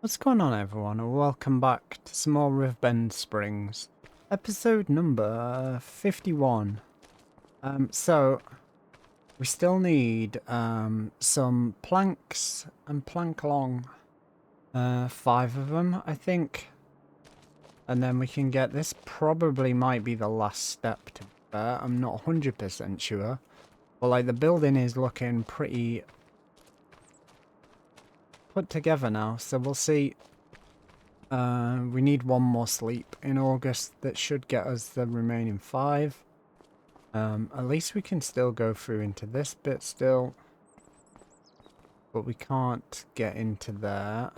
What's going on, everyone, and welcome back to some more Riverbend Springs. Episode number 51. So we still need some planks and plank along. 5 of them, I think. And then we can get this. Probably might be the last step to there. I'm not 100% sure. But like the building is looking pretty put together now, so we'll see. We need one more sleep in August that should get us the remaining 5. At least we can still go through into this bit still, but we can't get into there.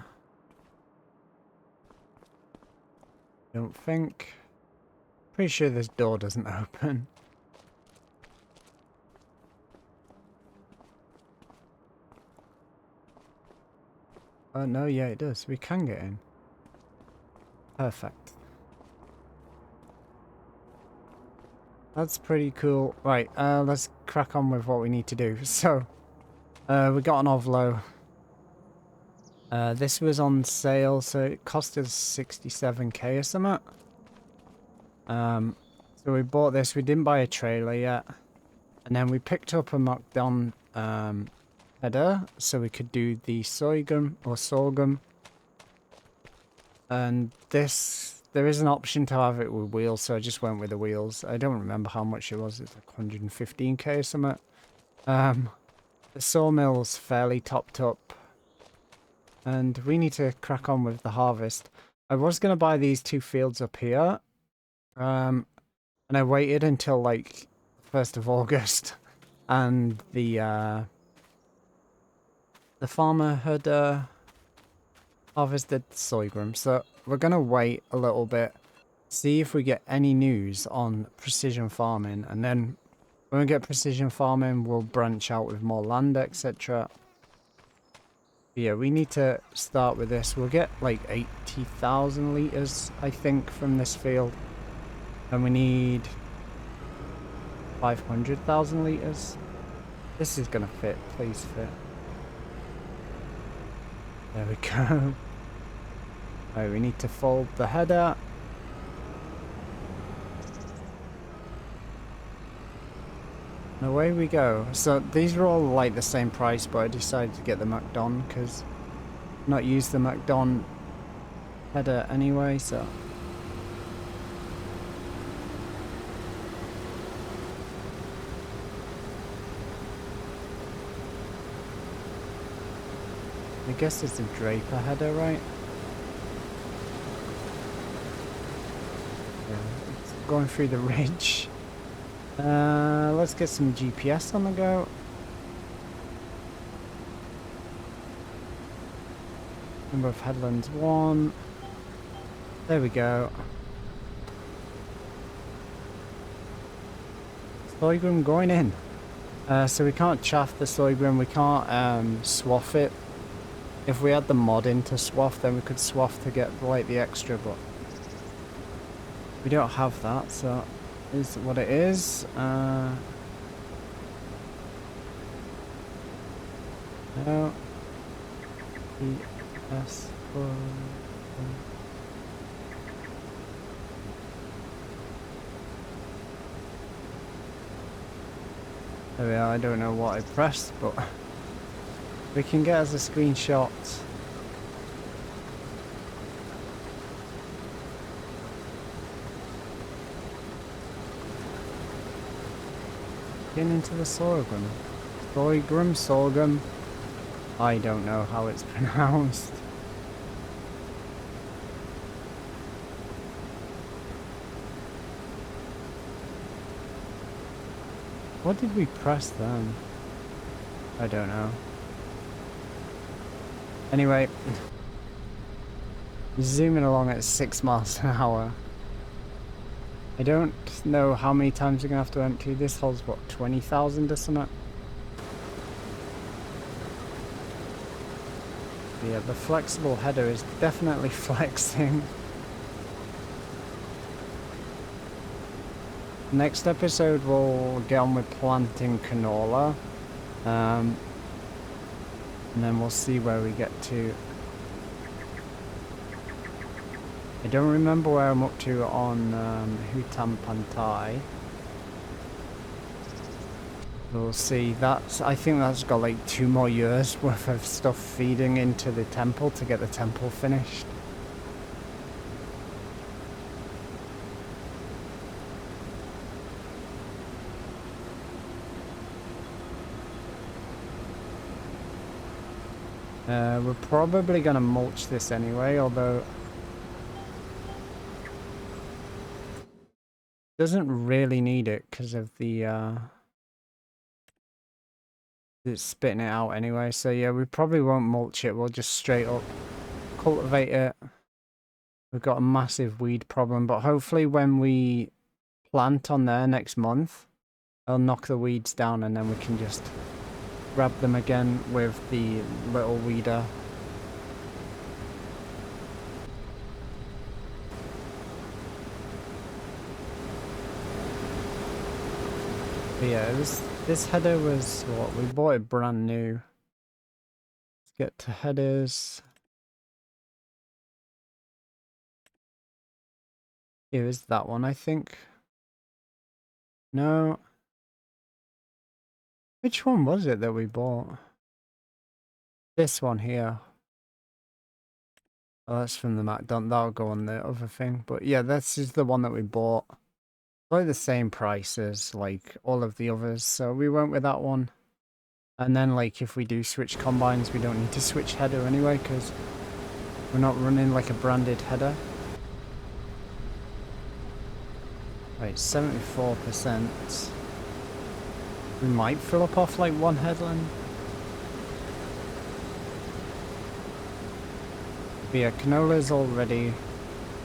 Don't think. Pretty sure this door doesn't open. Oh no, yeah it does. We can get in. Perfect. That's pretty cool. Right, let's crack on with what we need to do. So, we got an Ovlo. This was on sale, so it cost us 67k or something. So we bought this. We didn't buy a trailer yet. And then we picked up a Macdon header, so we could do the Sorghum. And this, there is an option to have it with wheels, so I just went with the wheels. I don't remember how much it was. It's like 115k or something. The sawmill's fairly topped up, and we need to crack on with the harvest. I was going to buy these 2 fields up here, and I waited until like 1st of August, and the farmer had harvested sorghum, so we're gonna wait a little bit, see if we get any news on precision farming, and then when we get precision farming we'll branch out with more land, etc. Yeah, we need to start with this. We'll get like 80,000 litres I think from this field, and we need 500,000 litres. This is gonna fit, please fit. There we go. Right, we need to fold the header. And away we go. So these are all like the same price, but I decided to get the Macdon because I've not used the Macdon header anyway, so. I guess it's a Draper header, right? Going through the ridge. Let's get some GPS on the go. Number of headlands 1. There we go. Sorghum going in. So we can't chaff the sorghum, we can't swath it. If we had the mod in to swath, then we could swath to get like the extra, but we don't have that, so is what it is. No. PS4. There we are. I don't know what I pressed, but we can get us a screenshot. Get into the sorghum. Sorghum. I don't know how it's pronounced. What did we press then? I don't know. Anyway, zooming along at 6 miles an hour. I don't know how many times we're going to have to empty. This holds, what, 20,000 or something? Yeah, the flexible header is definitely flexing. Next episode we'll get on with planting canola. And then we'll see where we get to. I don't remember where I'm up to on Hutan Pantai. We'll see. I think that's got like 2 more years worth of stuff feeding into the temple to get the temple finished. We're probably going to mulch this anyway, although doesn't really need it because of the it's spitting it out anyway. So yeah, we probably won't mulch it. We'll just straight up cultivate it. We've got a massive weed problem, but hopefully when we plant on there next month, I'll knock the weeds down and then we can just grab them again with the little weeder. But yeah, this header was what we bought it brand new. Let's get to headers. Here is that one, I think. No. Which one was it that we bought? This one here. Oh, that's from the MacDon. That'll go on the other thing. But yeah, this is the one that we bought. Like the same price as like all of the others. So we went with that one. And then like if we do switch combines, we don't need to switch header anyway because we're not running like a branded header. Right, 74%. We might fill up off like one headland. But yeah, canola's all ready.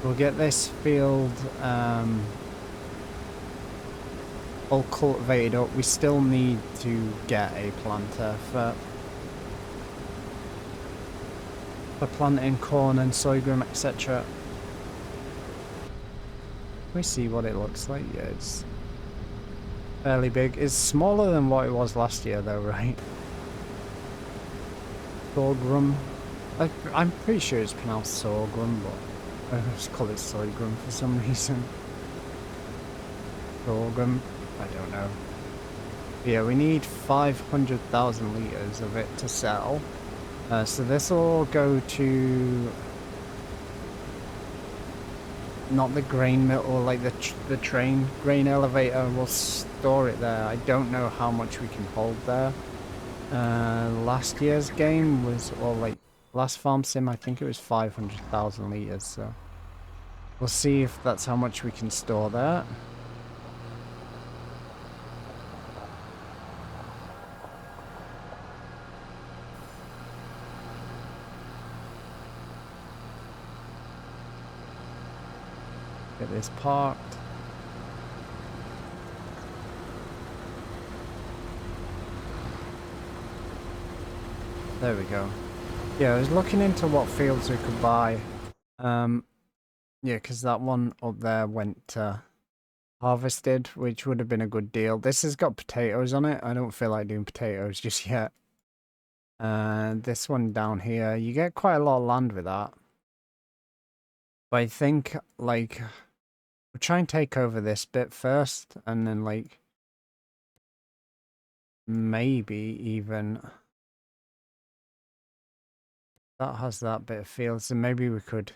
We'll get this field all cultivated up. We still need to get a planter for planting corn and sorghum, etc. We see what it looks like. Yeah, it's fairly big. It's smaller than what it was last year though, right? Sorghum. I'm pretty sure it's pronounced sorghum, but I just call it sorghum for some reason. Sorghum. I don't know. But yeah, we need 500,000 litres of it to sell. So this will go to not the grain mill or like the train grain elevator. We'll store it there. I don't know how much we can hold there. Last year's game was, or like last farm sim, I think it was 500,000 litres. So we'll see if that's how much we can store there. Get this parked. There we go. Yeah, I was looking into what fields we could buy. Yeah, because that one up there went harvested, which would have been a good deal. This has got potatoes on it. I don't feel like doing potatoes just yet. And this one down here, you get quite a lot of land with that. But I think, like, we'll try and take over this bit first, and then, like, maybe even that has that bit of field, so maybe we could.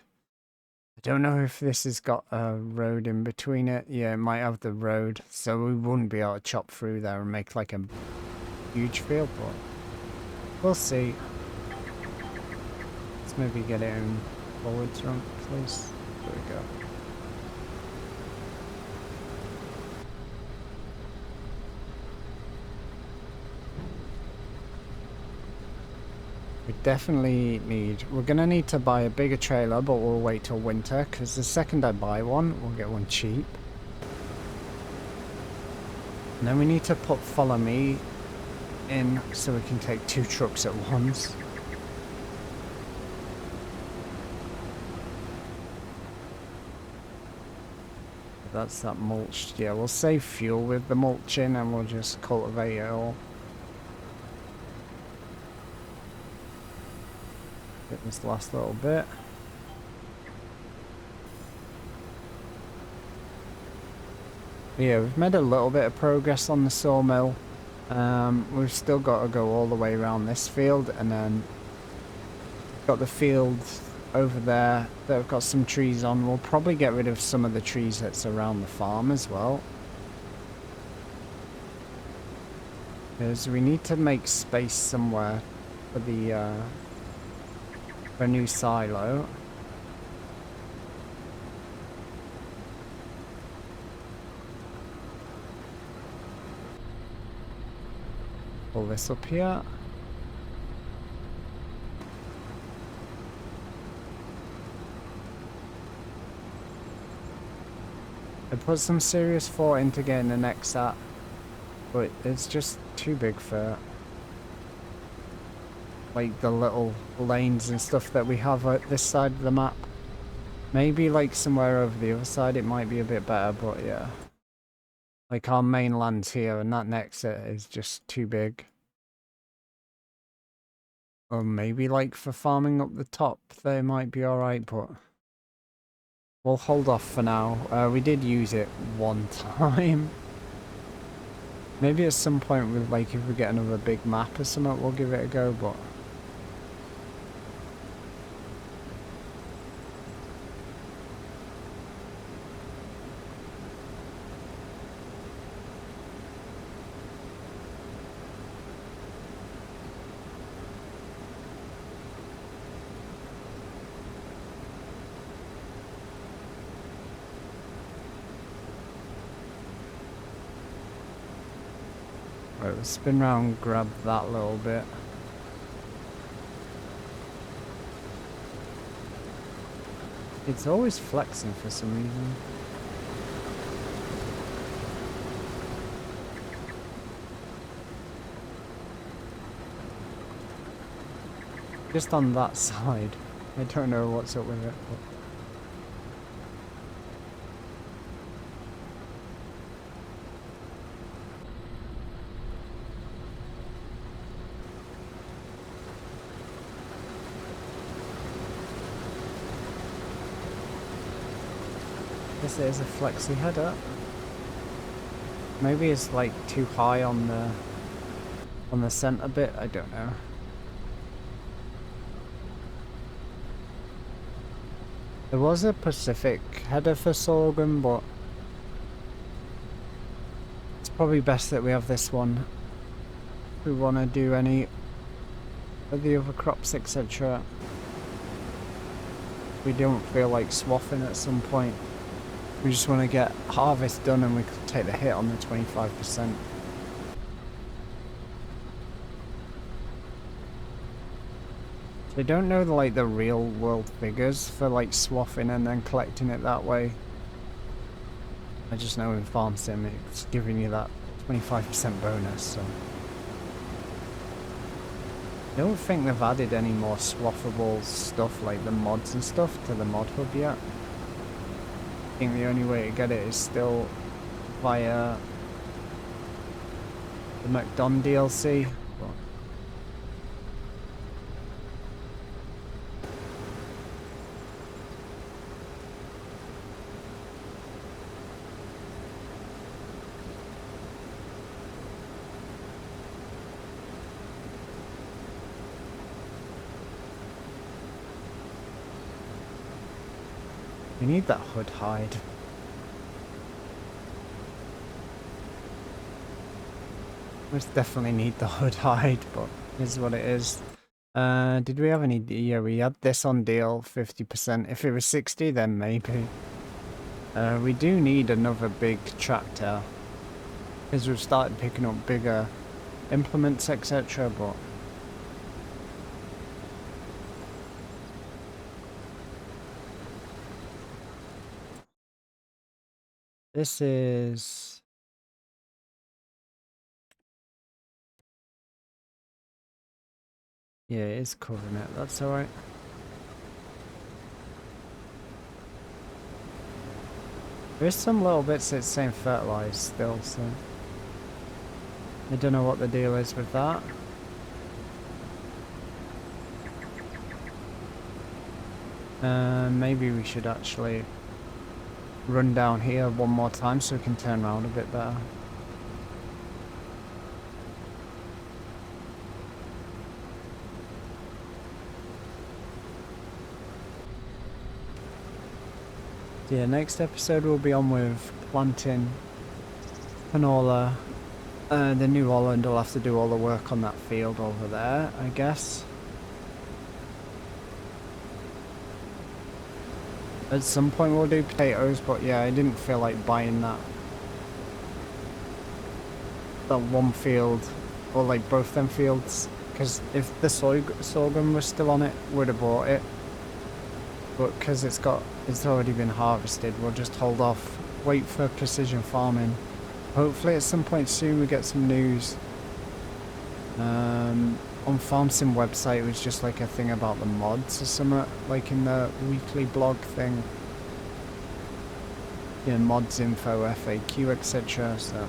I don't know if this has got a road in between it. Yeah, it might have the road, so we wouldn't be able to chop through there and make like a huge field, but we'll see. Let's maybe get it in forwards run, please. There we go. We definitely need, we're going to need to buy a bigger trailer, but we'll wait till winter, because the second I buy one, we'll get one cheap. And then we need to put follow me in, so we can take 2 trucks at once. That's that mulched. Yeah, we'll save fuel with the mulching, and we'll just cultivate it all. Get this last little bit. Yeah, we've made a little bit of progress on the sawmill. We've still got to go all the way around this field, and then got the field over there that have got some trees on. We'll probably get rid of some of the trees that's around the farm as well, because we need to make space somewhere for the for a new silo. Pull this up here. I put some serious thought into getting the next set, but it's just too big for like the little lanes and stuff that we have at this side of the map. Maybe like somewhere over the other side it might be a bit better, but yeah. Like our mainland's here and that next set is just too big. Or maybe like for farming up the top they might be alright, but we'll hold off for now. We did use it one time. Maybe at some point with like if we get another big map or something we'll give it a go, but right, let's spin round, grab that little bit. It's always flexing for some reason. Just on that side. I don't know what's up with it, but this is a flexy header. Maybe it's like too high on the center bit, I don't know. There was a Pacific header for sorghum, but it's probably best that we have this one if we want to do any of the other crops, etc. We don't feel like swathing at some point. We just want to get harvest done and we could take the hit on the 25%. I don't know the real world figures for like swathing and then collecting it that way. I just know in Farm Sim it's giving you that 25% bonus, so. I don't think they've added any more swathable stuff like the mods and stuff to the mod hub yet. I think the only way to get it is still via the McDon DLC. But we need that hood hide. Most definitely need the hood hide, but this is what it is. Did we have any? Yeah, we had this on deal, 50%. If it was 60, then maybe. We do need another big tractor, because we've started picking up bigger implements, etc. But this is. Yeah, it is covering it. That's alright. There's some little bits that's saying fertilized still, so I don't know what the deal is with that. Maybe we should actually run down here one more time so we can turn around a bit better. Yeah, next episode we'll be on with planting canola. The New Holland will have to do all the work on that field over there, I guess. At some point we'll do potatoes, but yeah, I didn't feel like buying that one field, or like both them fields, because if the sorghum was still on it, would have bought it. But because it's already been harvested, we'll just hold off, wait for precision farming. Hopefully at some point soon we get some news. On FarmSim website it was just like a thing about the mods or something, like in the weekly blog thing. Yeah, mods info, FAQ, etc. So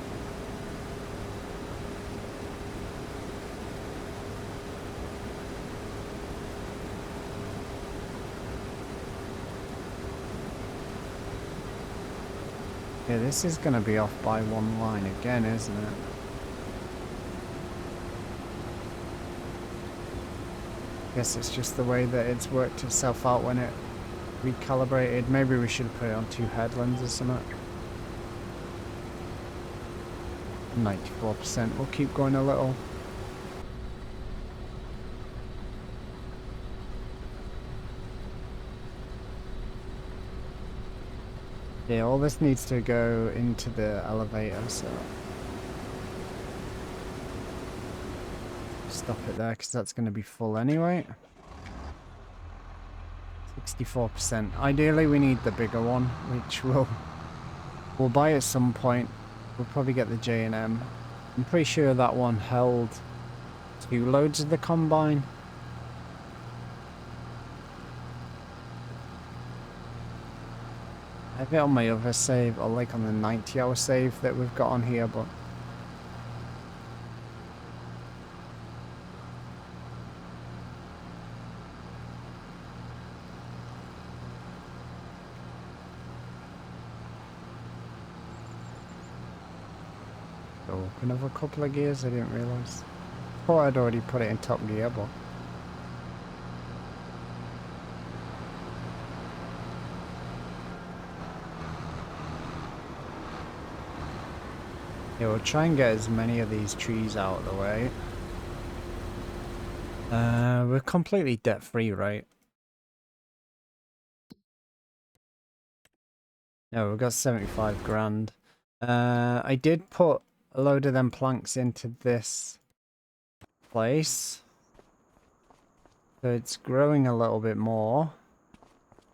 yeah, this is gonna be off by one line again, isn't it? Guess it's just the way that it's worked itself out when it recalibrated. Maybe we should put it on 2 headlands or something. 94%. We'll keep going a little. Yeah, all this needs to go into the elevator, so stop it there because that's going to be full anyway. 64%. Ideally we need the bigger one, which we'll buy at some point. We'll probably get the J&M. I'm pretty sure that one held 2 loads of the combine. I have it on my other save, or like on the 90-hour save that we've got on here, but another couple of gears, I didn't realise. Thought I'd already put it in top gear, but yeah, we'll try and get as many of these trees out of the way. We're completely debt free, right? No, we've got 75 grand. I did put a load of them planks into this place, so it's growing a little bit more.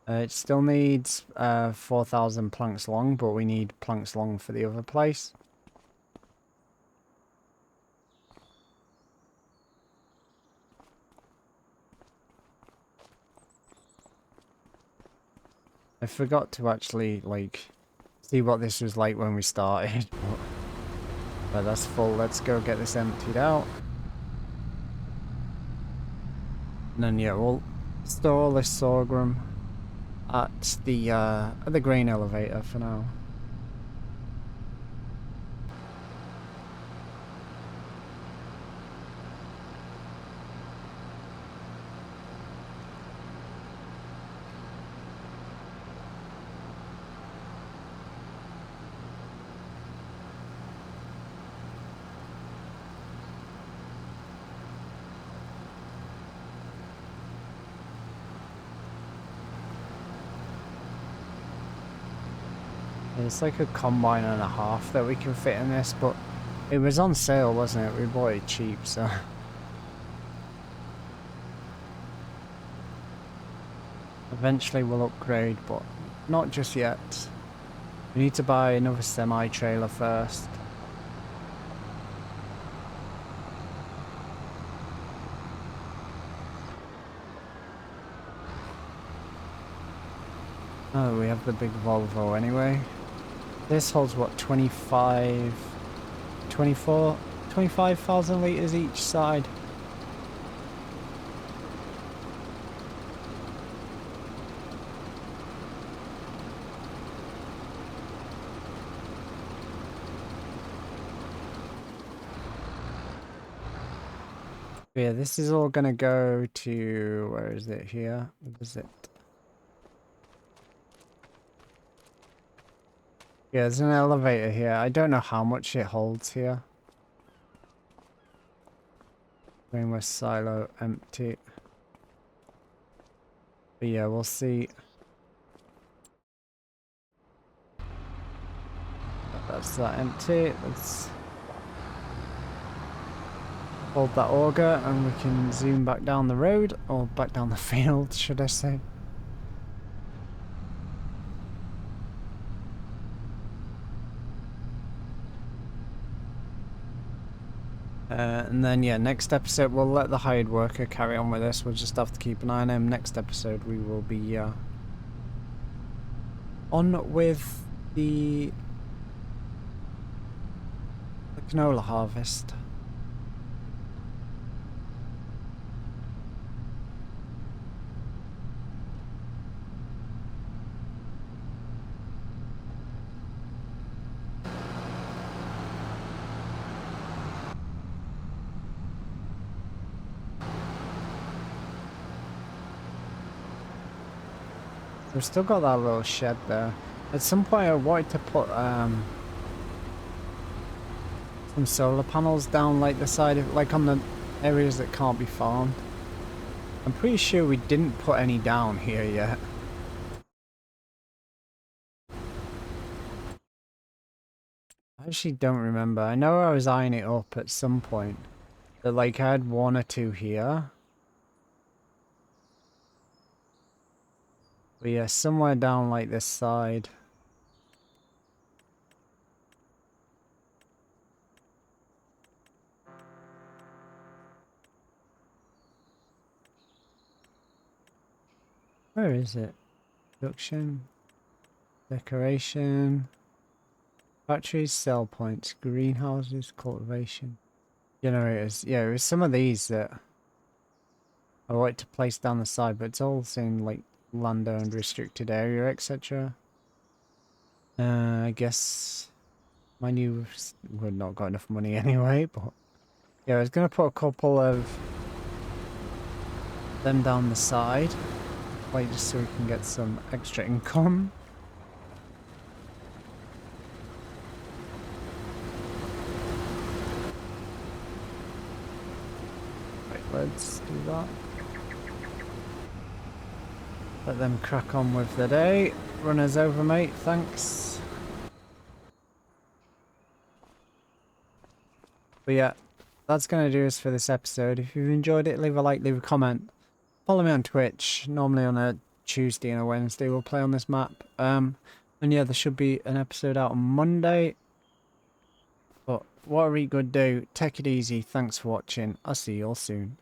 It still needs 4,000 planks long, but we need planks long for the other place. I forgot to actually like see what this was like when we started. But that's full. Let's go get this emptied out. And then yeah, we'll store all this sorghum at the grain elevator for now. It's like a combine and a half that we can fit in this, but it was on sale, wasn't it? We bought it cheap, so eventually we'll upgrade, but not just yet. We need to buy another semi-trailer first. Oh, we have the big Volvo anyway. This holds what, 25, 24, 25,000 litres each side. Yeah, this is all gonna go to, where is it here? Visit. Yeah, there's an elevator here. I don't know how much it holds here. Greenwest silo empty. But yeah, we'll see. That's that empty. Let's hold that auger and we can zoom back down the road, or back down the field, should I say. And then, yeah, next episode we'll let the hired worker carry on with this. We'll just have to keep an eye on him. Next episode we will be on with the canola harvest. We've still got that little shed there. At some point I wanted to put some solar panels down like the side of, like on the areas that can't be farmed. I'm pretty sure we didn't put any down here yet. I actually don't remember. I know I was eyeing it up at some point. That like I had one or two here. But yeah, somewhere down like this side. Where is it? Production. Decoration. Factories, sell points, greenhouses, cultivation. Generators. Yeah, it was some of these that I wanted to place down the side, but it's all saying like land owned, restricted area, etc. I guess mind you, we've not got enough money anyway, but yeah, I was gonna put a couple of them down the side, like just so we can get some extra income. Right, let's do that. Let them crack on with the day. Run us over, mate. Thanks. But yeah, that's going to do us for this episode. If you've enjoyed it, leave a like, leave a comment. Follow me on Twitch. Normally on a Tuesday and a Wednesday we'll play on this map. And yeah, there should be an episode out on Monday. But what are we going to do? Take it easy. Thanks for watching. I'll see you all soon.